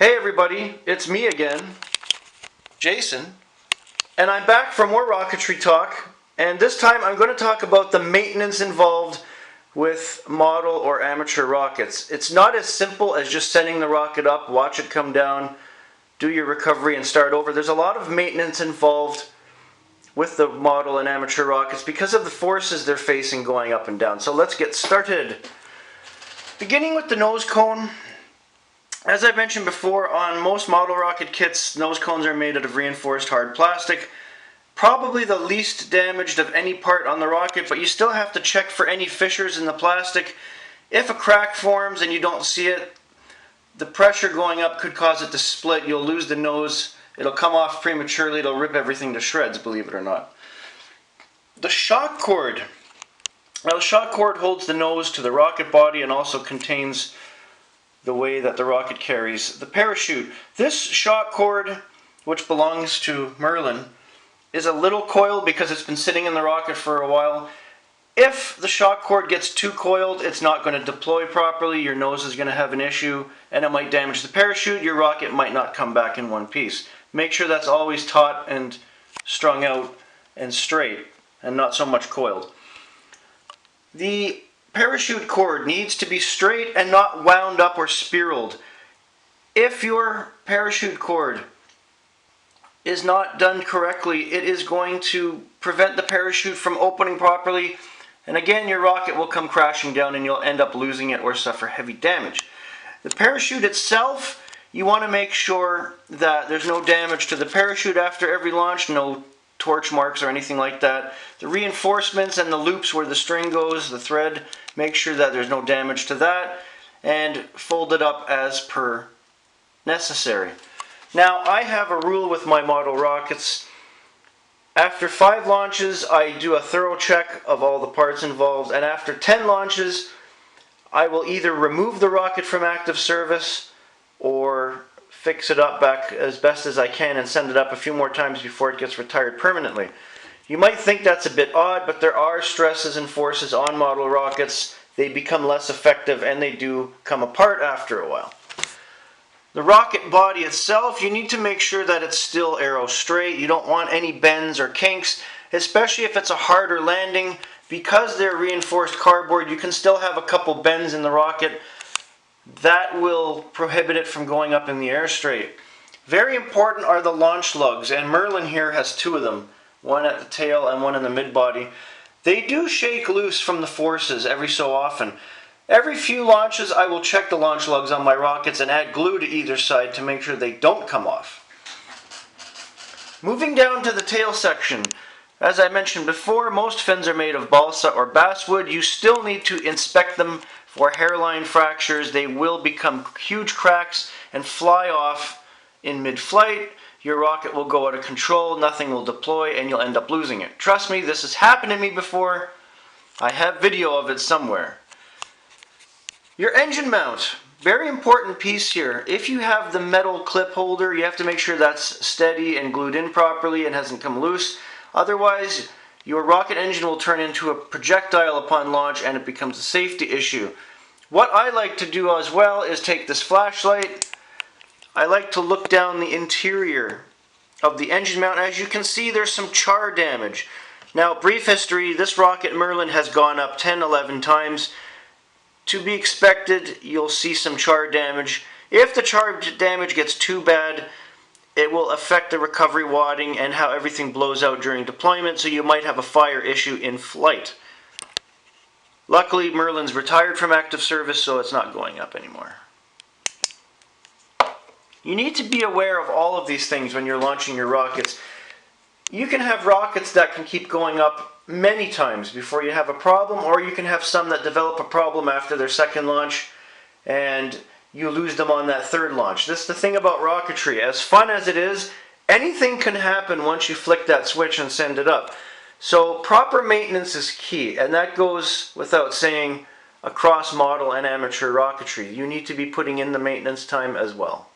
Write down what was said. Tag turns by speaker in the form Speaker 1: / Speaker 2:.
Speaker 1: Hey everybody, it's me again, Jason, and I'm back for more rocketry talk, and this time I'm going to talk about the maintenance involved with model or amateur rockets. It's not as simple as just sending the rocket up, watch it come down, do your recovery and start over. There's a lot of maintenance involved with the model and amateur rockets because of the forces they're facing going up and down. So let's get started. Beginning with the nose cone. As I mentioned before, on most model rocket kits, nose cones are made out of reinforced hard plastic. Probably the least damaged of any part on the rocket, but you still have to check for any fissures in the plastic. If a crack forms and you don't see it, the pressure going up could cause it to split. You'll lose the nose. It'll come off prematurely. It'll rip everything to shreds, believe it or not. The shock cord. Now, the shock cord holds the nose to the rocket body and also contains the way that the rocket carries the parachute. This shock cord, which belongs to Merlin, is a little coiled because it's been sitting in the rocket for a while. If the shock cord gets too coiled, it's not going to deploy properly, your nose is going to have an issue, and it might damage the parachute, your rocket might not come back in one piece. Make sure that's always taut and strung out and straight, and not so much coiled. The parachute cord needs to be straight and not wound up or spiraled. If your parachute cord is not done correctly, it is going to prevent the parachute from opening properly, and again your rocket will come crashing down and you'll end up losing it or suffer heavy damage. The parachute itself, you want to make sure that there's no damage to the parachute after every launch, no torch marks or anything like that. The reinforcements and the loops where the string goes, the thread, make sure that there's no damage to that, and fold it up as per necessary. Now, I have a rule with my model rockets. After 5 launches, I do a thorough check of all the parts involved, and after 10 launches, I will either remove the rocket from active service or fix it up back as best as I can and send it up a few more times before it gets retired permanently. You might think that's a bit odd, but there are stresses and forces on model rockets. They become less effective and they do come apart after a while. The rocket body itself, you need to make sure that it's still arrow straight. You don't want any bends or kinks, especially if it's a harder landing. Because they're reinforced cardboard, you can still have a couple bends in the rocket. That will prohibit it from going up in the air straight. Very important are the launch lugs, and Merlin here has 2 of them, one at the tail and one in the mid-body. They do shake loose from the forces every so often. Every few launches I will check the launch lugs on my rockets and add glue to either side to make sure they don't come off. Moving down to the tail section. As I mentioned before, most fins are made of balsa or basswood. You still need to inspect them for hairline fractures. They will become huge cracks and fly off in mid-flight. Your rocket will go out of control, nothing will deploy, and you'll end up losing it. Trust me, this has happened to me before. I have video of it somewhere. Your engine mount. Very important piece here. If you have the metal clip holder, you have to make sure that's steady and glued in properly and hasn't come loose. Otherwise, your rocket engine will turn into a projectile upon launch and it becomes a safety issue. What I like to do as well is take this flashlight. I like to look down the interior of the engine mount. As you can see, there's some char damage. Now, brief history, this rocket Merlin has gone up 10, 11 times. To be expected, you'll see some char damage. If the char damage gets too bad, it will affect the recovery wadding and how everything blows out during deployment, so you might have a fire issue in flight. Luckily, Merlin's retired from active service, so it's not going up anymore. You need to be aware of all of these things when you're launching your rockets. You can have rockets that can keep going up many times before you have a problem, or you can have some that develop a problem after their second launch and you lose them on that third launch. This is the thing about rocketry. As fun as it is, anything can happen once you flick that switch and send it up. So proper maintenance is key, and that goes without saying across model and amateur rocketry. You need to be putting in the maintenance time as well.